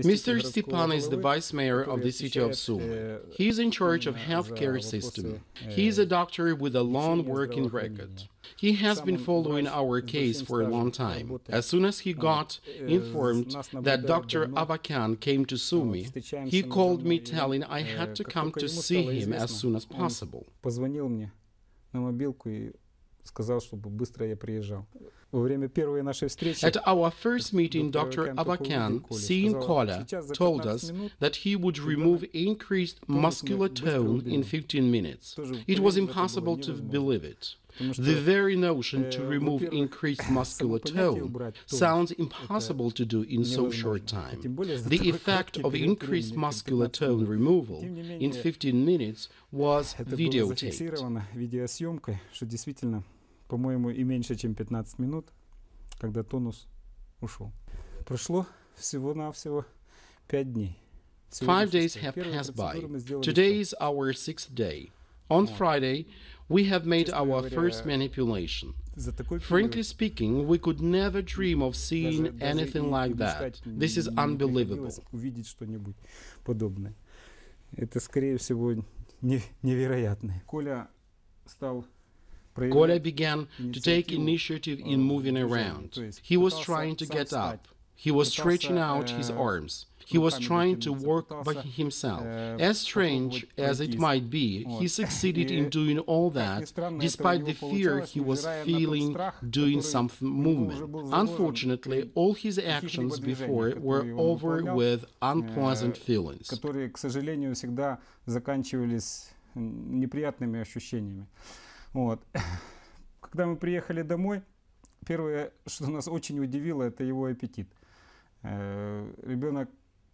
Mr. Stepan is the vice mayor of the city of Sumy. He is in charge of healthcare system. He is a doctor with a long working record. He has been following our case for a long time. As soon as he got informed that Dr. Avakyan came to Sumy, he called me telling I had to come to see him as soon as possible. At our first meeting, Dr. Avakyan, seeing Kola, told us that he would remove increased muscular tone in 15 minutes. It was impossible to believe it. The very notion to remove increased muscular tone sounds impossible to do in so short time. The effect of increased muscular tone removal in 15 minutes was videotaped. По-моему, и меньше, чем 15 минут, когда тонус ушел. Прошло всего-навсего 5 дней. 5 days have passed by. Today is our 6th day. On Friday, we have made our first manipulation. Frankly speaking, we could never dream of seeing anything like that. This is unbelievable. Увидеть что-нибудь подобное. Это, скорее всего, невероятно. Коля стал Kola began to take initiative in moving around. He was trying to get up. He was stretching out his arms. He was trying to work by himself. As strange as it might be, he succeeded in doing all that, despite the fear he was feeling doing some movement. Unfortunately, all his actions before were over with unpleasant feelings. Которые, к сожалению, всегда заканчивались неприятными ощущениями. Вот. Когда мы приехали домой, первое, что нас очень удивило, это его аппетит. Ребенок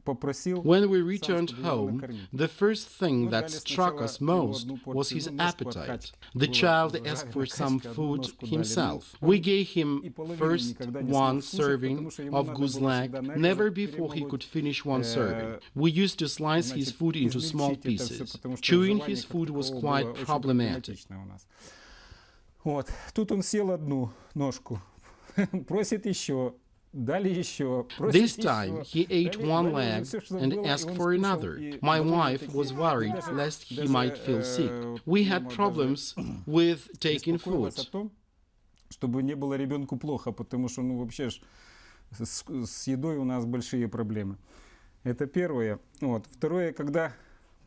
попросил. When we returned home, the first thing that struck us most was his appetite. The child asked for some food himself. We gave him first one serving of goose leg, never before he could finish one serving. We used to slice his food into small pieces. Chewing his food was quite problematic. Вот. Тут он съел одну ножку, просит еще. This time he ate one leg and asked for another. My wife was worried lest he might feel sick. We had problems with taking food. Чтобы не было ребенку плохо, потому что, вообще с едой у нас большие проблемы. Это первое. Вот. Второе, когда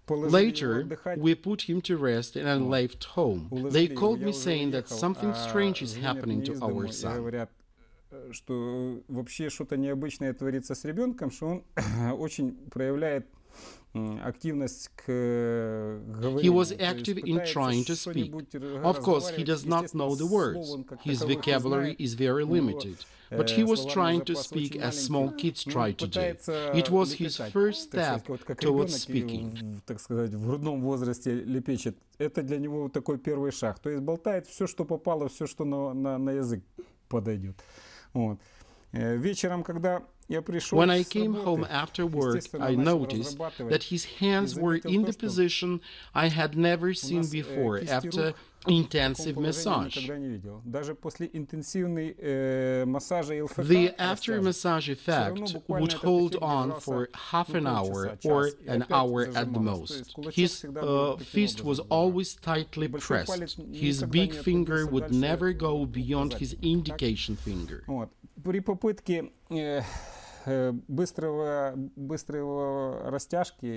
Later, we put him to rest and left home. They called me saying that something strange is happening to our son. Что вообще что-то необычное творится с ребенком, что он очень проявляет активность к говорению. He was active in trying to speak. Of course, he does not know the words. His vocabulary is very limited. But he was trying to speak as small kids try to do. It was his first step towards speaking. Так сказать, в грудном возрасте лепечет. Это для него такой первый шаг. То есть болтает все, что попало, все, что на язык подойдет. Вот. Вечером, когда я пришел, when I came home after work, I noticed that his hands were in the position I had never seen before after intensive massage. The after massage effect would hold on for half an hour or an hour at the most. His fist was always tightly pressed. His big finger would never go beyond his indication finger. При попытке быстрого растяжки.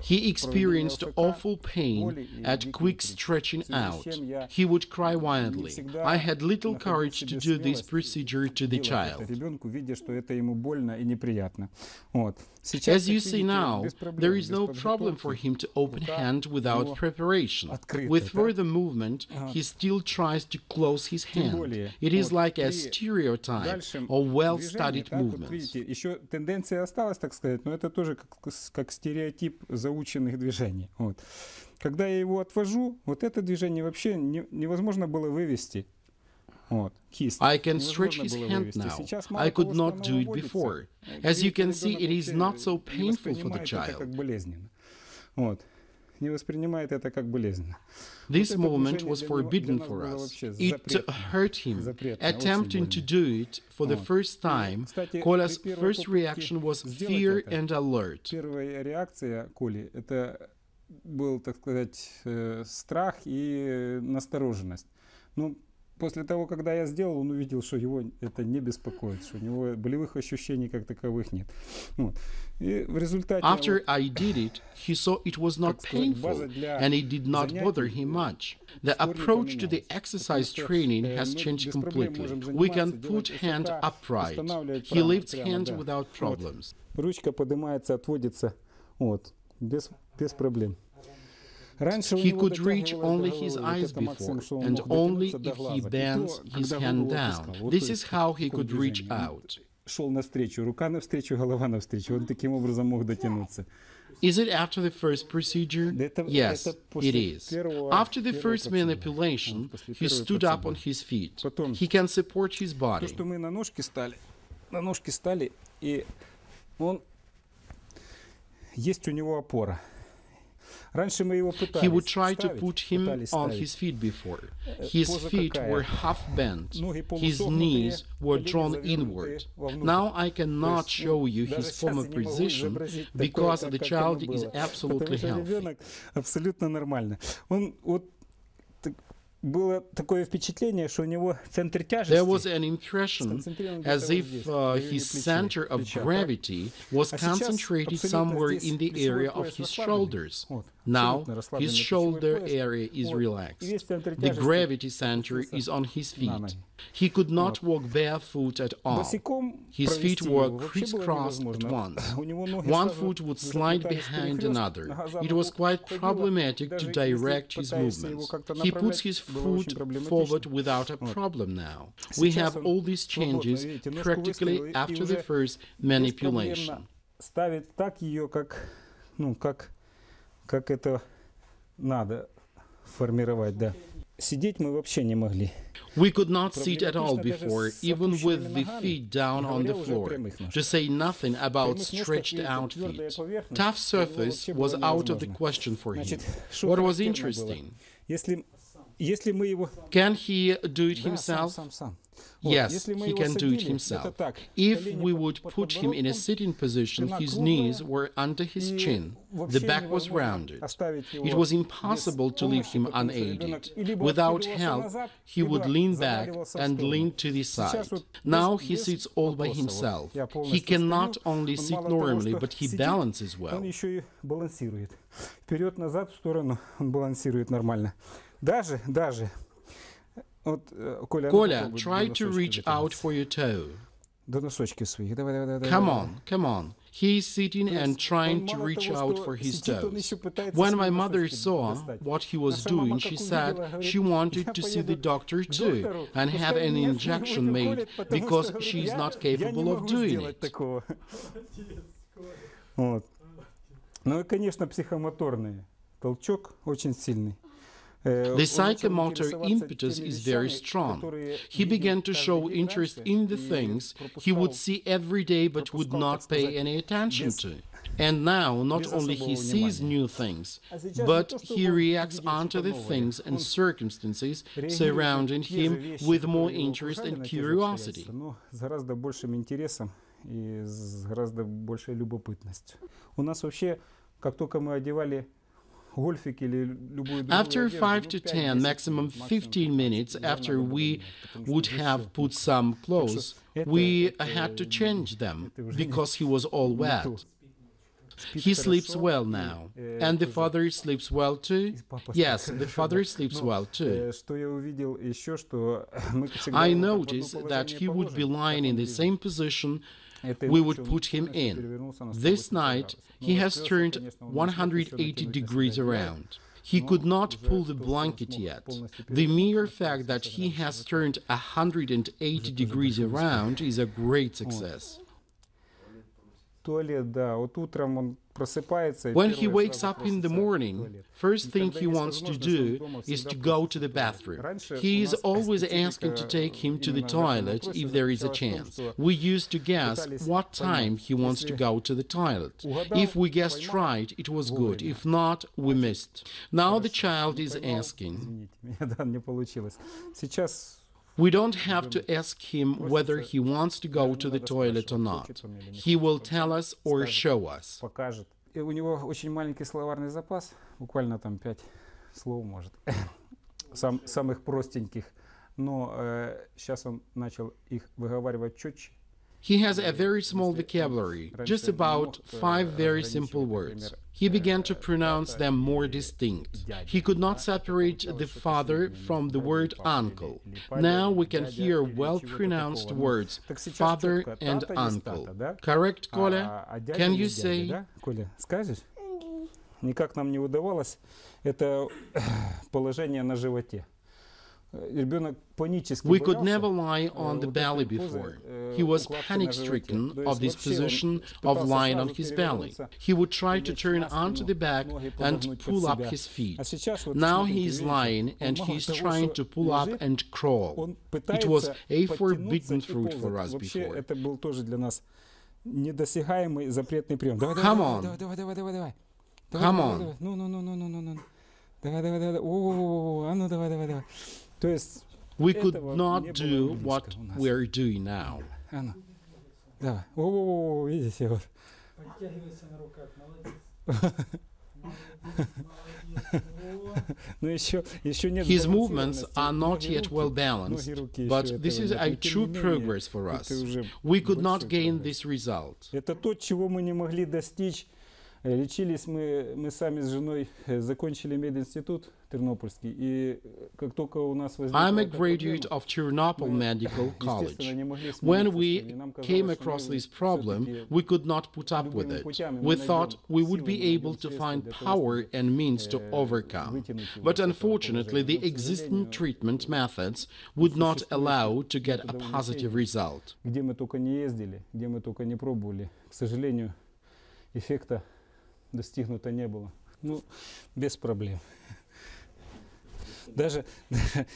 He experienced awful pain at quick stretching out. He would cry wildly. I had little courage to do this procedure to the child. As you see now, there is no problem for him to open hand without preparation. With further movement, he still tries to close his hand. It is like a stereotype or well-studied movement. Видите, еще тенденция осталась, так сказать, но это тоже как стереотип заученных движений. Вот. Когда я его отвожу, вот это движение вообще невозможно было вывести. Вот. Кисть. I can stretch his hand now. I could not do it before. As you can see, it is not so painful for the child. Вот. не воспринимает это как болезнь. This movement was forbidden for us. It hurt him. Attempting to do it for the first time, Kola's first reaction was fear and alert. Первая реакция Коли это был, так сказать, страх и настороженность. Ну, после того, когда я сделал, он увидел, что его это не беспокоит, что у него болевых ощущений как таковых нет. Вот. И в результате... After I did it, he saw it was not painful, and it did not bother him much. The approach to the exercise training has changed completely. We can put hand upright. He lifts hand without problems. Ручка поднимается, отводится, вот, без проблем. He could reach only his eyes before, and only if he bends his hand down. This is how he could reach out. Шел навстречу, рука навстречу, голова навстречу. Он таким образом мог дотянуться. Is it after the first procedure? Yes, it is. After the first manipulation, he stood up on his feet. He can support his body. То, что мы на ножки стали, и он, есть у него опора. He would try to put him on his feet before. His feet were half bent. His knees were drawn inward. Now I cannot show you his former position because the child is absolutely healthy. Абсолютно нормально. Он вот было такое впечатление, что у него центр тяжести. There was an impression as if his center of gravity was concentrated somewhere in the area of his shoulders. Now his shoulder area is relaxed. The gravity center is on his feet. He could not walk barefoot at all. His feet were crisscrossed at once. One foot would slide behind another. It was quite problematic to direct his movements. He puts his foot forward without a problem now. We have all these changes practically after the first manipulation. Ставит так ее, как это надо формировать, да. Сидеть мы вообще не могли. We could not sit at all before, even with the feet down on the floor, to say nothing about stretched out feet. Tough surface was out of the question for him. What was interesting? Can he do it himself? Yes, he can do it himself. If we would put him in a sitting position, his knees were under his chin, the back was rounded. It was impossible to leave him unaided. Without help, he would lean back and lean to the side. Now he sits all by himself. He can not only sit normally, but he balances well. Вперед-назад в сторону он балансирует нормально. Даже Коля, try to reach out for your toe. Come on. He is sitting and trying to reach out for his toes. When my mother saw what he was doing, she said she wanted to see the doctor too and have an injection made because she is not capable of doing it. Ну и, конечно, психомоторные. Толчок очень сильный. The psychomotor impetus is very strong. He began to show interest in the things he would see every day but would not pay any attention to. And now, not only he sees new things, but he reacts onto the things and circumstances surrounding him with more interest and curiosity. С гораздо большим интересом и с гораздо большей любопытностью. У нас вообще, как только мы одевали After 5 to 10, maximum 15 minutes after we would have put some clothes, we had to change them because he was all wet. He sleeps well now. And the father sleeps well too? Yes, the father sleeps well too. I noticed that he would be lying in the same position we would put him in. This night, he has turned 180 degrees around. He could not pull the blanket yet. The mere fact that he has turned 180 degrees around is a great success. туалет, да. Вот утром он просыпается. When he wakes up in the morning, first thing he wants to do is to go to the bathroom. He is always asking to take him to the toilet if there is a chance. We used to guess what time he wants to go to the toilet. If we guessed right, it was good. If not, we missed. Now the child is asking. We don't have to ask him whether he wants to go to the toilet or not. He will tell us or show us. У него очень маленький словарный запас, буквально там 5 слов может, самых простеньких, но сейчас он начал их выговаривать четче. He has a very small vocabulary, just about 5 very simple words. He began to pronounce them more distinct. He could not separate the father from the word uncle. Now we can hear well-pronounced words, father and uncle. Correct, Коля? Can you say? Коля, скажешь? Никак нам не удавалось это положение на животе. We could never lie on the belly before. He was panic-stricken of this position of lying on his belly. He would try to turn onto the back and pull up his feet. Now he is lying and he is trying to pull up and crawl. It was a forbidden fruit for us before. Come on. Come on. We could not do what we are doing now. His movements are not yet well balanced, but this is a true progress for us. We could not gain this result. Лечились мы сами с женой, закончили мединститут Тернопольский, и как только у нас возникла... I'm a graduate of Ternopil Medical College. When we came across this problem, we could not put up with it. We thought we would be able to find power and means to overcome. But unfortunately, the existing treatment methods would not allow to get a positive result. Где мы только не ездили, где мы только не пробовали, к сожалению, эффекта достигнуто не было. Ну, без проблем.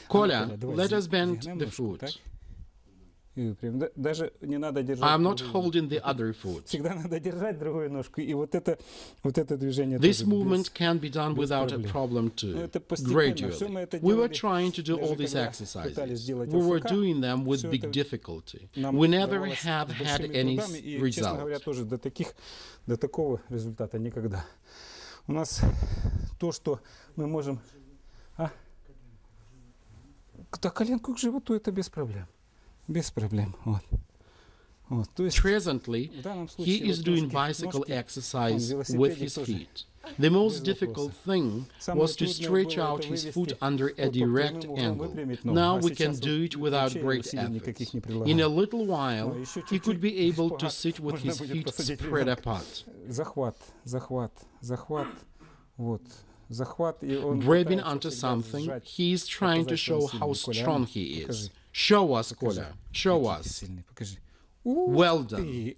Коля, let us bend the foot. Даже не надо держать. I'm not holding the other foot. Всегда надо держать другую ножку. И вот это движение. This movement can be done without a problem too. Gradually. We were trying to do all these exercises. We were doing them with big difficulty. We never have had any result. До такого результата никогда. У нас то, что мы можем... Да, коленку к животу, это без проблем. Без проблем. Вот. Presently, he is doing bicycle exercise with his feet. The most difficult thing was to stretch out his foot under a direct angle. Now we can do it without great effort. In a little while, he could be able to sit with his feet spread apart. Grabbing onto something, he is trying to show how strong he is. Show us, Коля. Show us. Well done.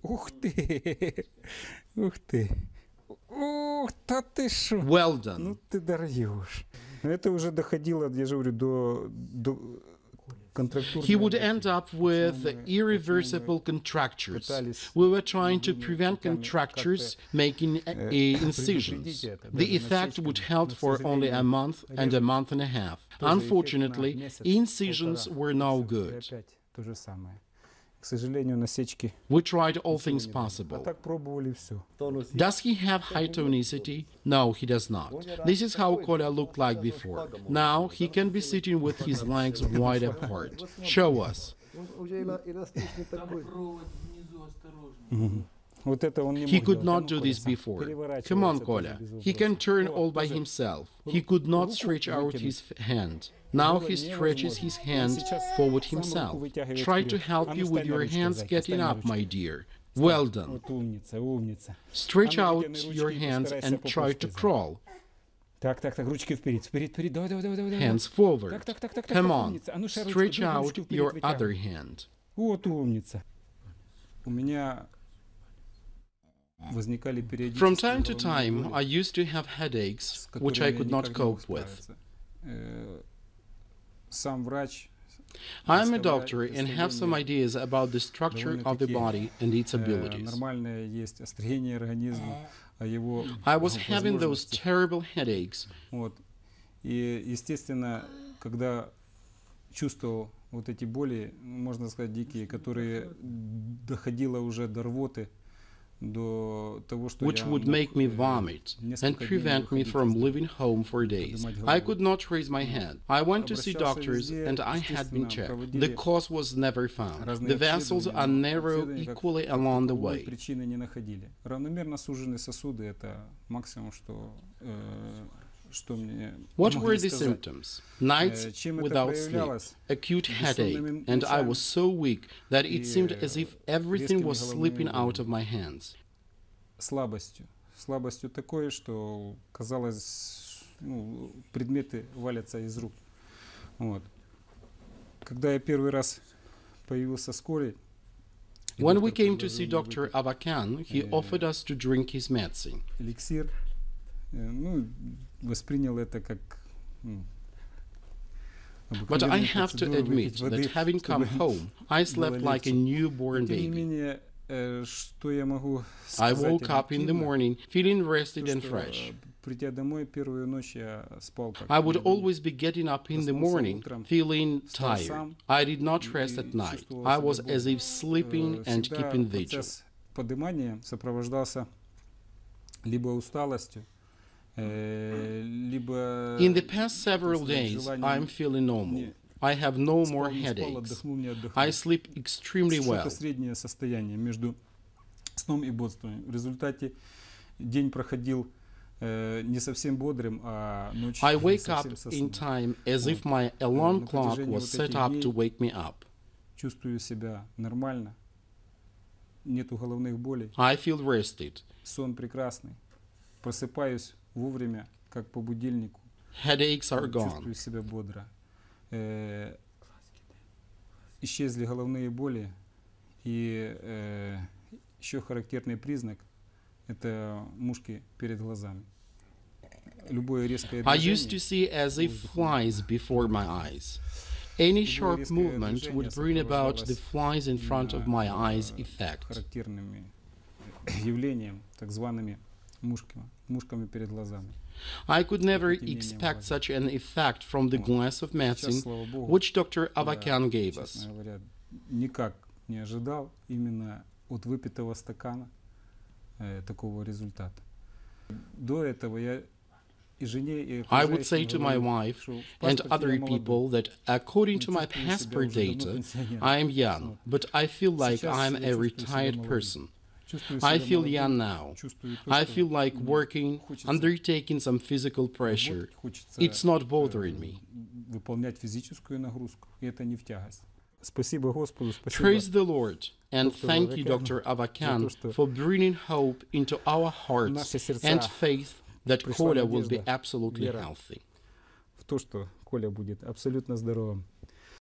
Well done. Ну ты даешь. Это уже доходило, я же говорю, до He would end up with irreversible contractures. We were trying to prevent contractures making incisions. The effect would hold for only a month and a half. Unfortunately, incisions were no good. We tried all things possible. Does he have high tonicity? No, he does not. This is how Koля looked like before. Now he can be sitting with his legs wide apart. Show us. He could not do this before. Come on, Koля. He can turn all by himself. He could not stretch out his hand. Now he stretches his hand forward himself. Try to help you with your hands getting up, my dear. Well done. Stretch out your hands and try to crawl. Hands forward. Come on. Stretch out your other hand. возникали периодически From time to головные time, боли, I used to have headaches, с which I которыми я could not никак не мог cope with. справиться. Сам врач I'm a doctor and have some ideas about the structure of the body and its abilities. нормальное есть строение организма, о его I was having those возможностях. terrible headaches. Вот. И, естественно, когда чувствовал вот эти боли, можно сказать, дикие, которые доходило уже до рвоты, до того, что Which я would мог, make me vomit and несколько дней prevent me выходить из from дома, leaving home for days. поднимать I голову. could not raise my head. I went to see Обращался doctors везде, and I had been естественно, checked. проводили The cause was never found. разные The vessels обследования, are но narrow обследования как equally along the таковой way. причины не находили. Равномерно суженные сосуды — это максимум, что мне What могли were the сказать. symptoms? Nights Чем это without sleep, проявлялось? acute headache, and I was so weak that it seemed as if everything was slipping out of my hands. Слабостью такой, что казалось, предметы валятся из рук. Вот. Когда я первый раз появился с Колей, When we came to see Dr. Avakyan, he offered us to drink his medicine. эликсир, воспринял это как But I обыкновенную have to процедуру admit выпить воды, that having come чтобы home, I slept было like a легче. newborn Тем не baby. менее, что я могу I сказать woke up in the объективно, morning feeling rested то, and что, fresh. придя домой, первую ночь я спал как I would ледяной. always be getting up in the morning feeling tired. I did not rest at night. I was as if sleeping and Всегда keeping vigil. процесс подымания сопровождался либо усталостью, либо In the past several days, I'm feeling normal. I have no more headaches. отдохнул, не отдохнул. I sleep extremely well. Что-то среднее состояние между сном и бодрствованием. В результате день проходил не совсем бодрым, а ночь I не wake up совсем со in сном. time as if my alarm На clock протяжении was вот set этих up дней to wake me up. чувствую себя нормально, нету головных болей, I feel rested. сон прекрасный, просыпаюсь вовремя, как по будильнику, Headaches are gone. чувствую себя бодро. Исчезли головные боли, и еще характерный признак — это мушки перед глазами. Любое резкое I used to движение see as if flies before my eyes. Any sharp movement would bring about the flies in front of my eyes effect. характерными явлением, так зваными мушками перед глазами. I could never expect such an effect from the glass of medicine Сейчас, слава Богу, which Dr. я, Avakyan gave us. честно говоря, никак не ожидал именно от выпитого стакана такого результата. До этого я и жене, и I would say окружающим to my говорил, wife что в and паспорте я other молодой. people that according to my Чувствую себя passport уже давно data, пенсионером. I am young, but I feel like Сейчас I'm я a чувствую себя retired молодым. person. Чувствую I себя feel молодым, young now. чувствую то, I что feel like мне working, хочется undertaking some physical pressure. хочется It's not bothering me. выполнять физическую нагрузку, и это не в тягость. Спасибо Господу, спасибо. Praise the Lord and Dr. thank you, Avakyan, Dr. за Avakyan, то, что for bringing hope into our hearts наши сердца and faith that пришла Koля will be надежда, absolutely вера healthy. в то, что Коля будет абсолютно здоровым.